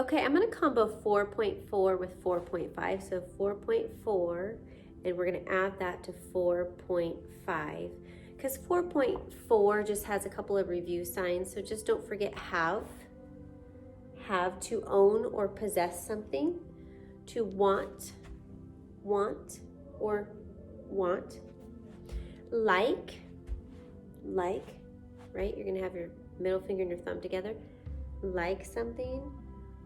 Okay, I'm gonna combo 4.4 with 4.5. So 4.4, and we're gonna add that to 4.5. Because 4.4 just has a couple of review signs, so just don't forget have to own or possess something, to want or want, like, right? You're gonna have your middle finger and your thumb together, like something,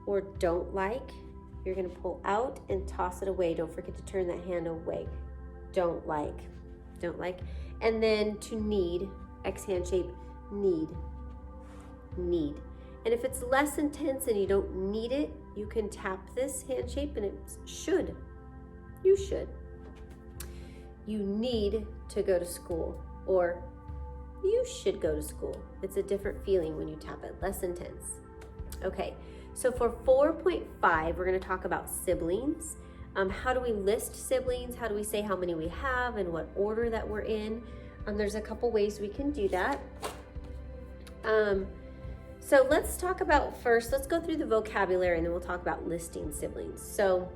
or don't like. You're gonna pull out and toss it away. Don't forget to turn that hand away. Don't like. And then to need, X hand shape, need. And if it's less intense and you don't need it, you can tap this hand shape and it's should. You should. You need to go to school, or you should go to school. It's a different feeling when you tap it, less intense. Okay, so for 4.5, we're gonna talk about siblings. How do we list siblings? How do we say how many we have and what order that we're in? There's a couple ways we can do that. So let's talk about first, let's go through the vocabulary and then we'll talk about listing siblings. So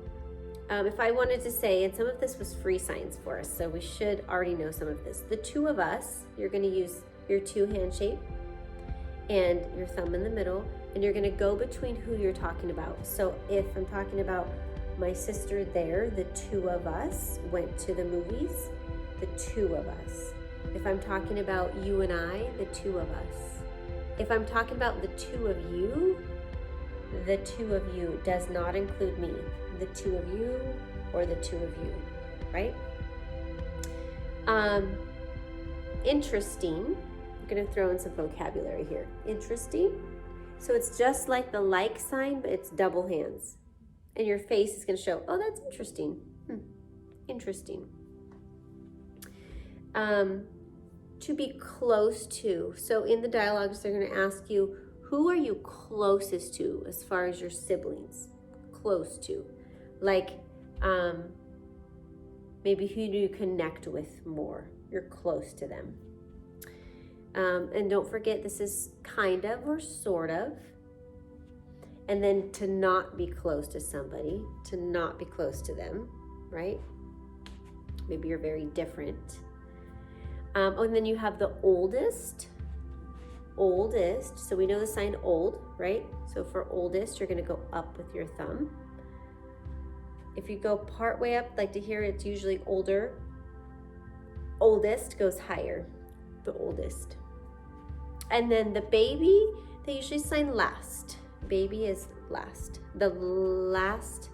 if I wanted to say, and some of this was free signs for us, so we should already know some of this. The two of us, you're gonna use your two hand shape and your thumb in the middle, and you're gonna go between who you're talking about. So if I'm talking about my sister there, the two of us went to the movies, the two of us. If I'm talking about you and I, the two of us. If I'm talking about the two of you, the two of you does not include me. The two of you or the two of you, right? Interesting. I'm gonna throw in some vocabulary here. Interesting. So it's just like the like sign, but it's double hands. And your face is gonna show, oh, that's interesting. Interesting. To be close to. So in the dialogues, they're gonna ask you, who are you closest to as far as your siblings? Close to. Like, maybe who do you connect with more? You're close to them. And don't forget, this is kind of or sort of. And then to not be close to somebody, to not be close to them, right? Maybe you're very different. And then you have the oldest. So we know the sign old, right? So for oldest, you're gonna go up with your thumb. If you go part way up, like to here, it's usually older. Oldest goes higher, the oldest. And then the baby, they usually sign last. Baby is last, the last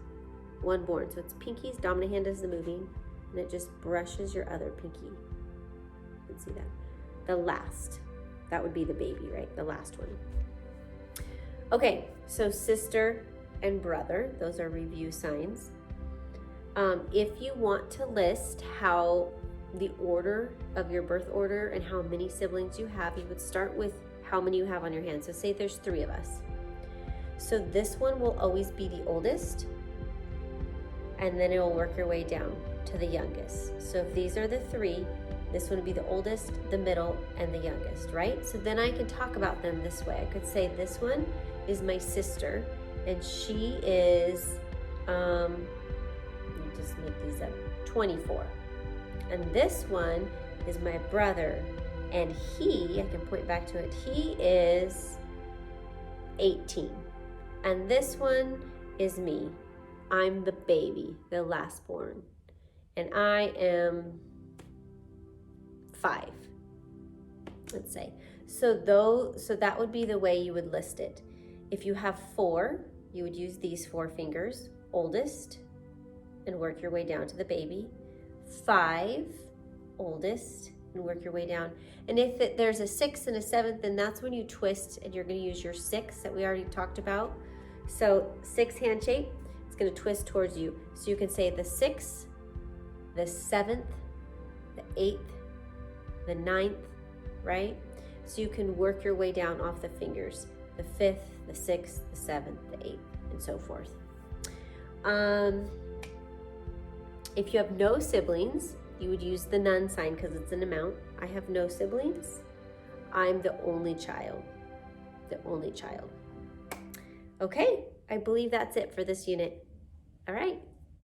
one born. So it's pinkies, dominant hand does the moving, and it just brushes your other pinky. You can see that. The last, that would be the baby, right? The last one. Okay, so sister and brother, those are review signs. If you want to list how the order of your birth order and how many siblings you have, you would start with how many you have on your hand. So say there's 3 of us. So this one will always be the oldest, and then it will work your way down to the youngest. So if these are the 3, this one would be the oldest, the middle, and the youngest, right? So then I can talk about them this way. I could say this one is my sister, and she is, let me just make these up, 24. And this one is my brother, and he, I can point back to it, he is 18. And this one is me. I'm the baby, the last born. And I am 5, let's say. So that would be the way you would list it. If you have 4, you would use these 4 fingers, oldest, and work your way down to the baby. 5, oldest, and work your way down. And if there's a 6 and a 7th, then that's when you twist, and you're gonna use your 6 that we already talked about. So 6 hand shape, it's gonna twist towards you. So you can say the 6th, the 7th, the 8th, the 9th, right? So you can work your way down off the fingers. The 5th, the 6th, the 7th, the 8th, and so forth. If you have no siblings, you would use the none sign because it's an amount. I have no siblings. I'm the only child. The only child. Okay, I believe that's it for this unit. All right.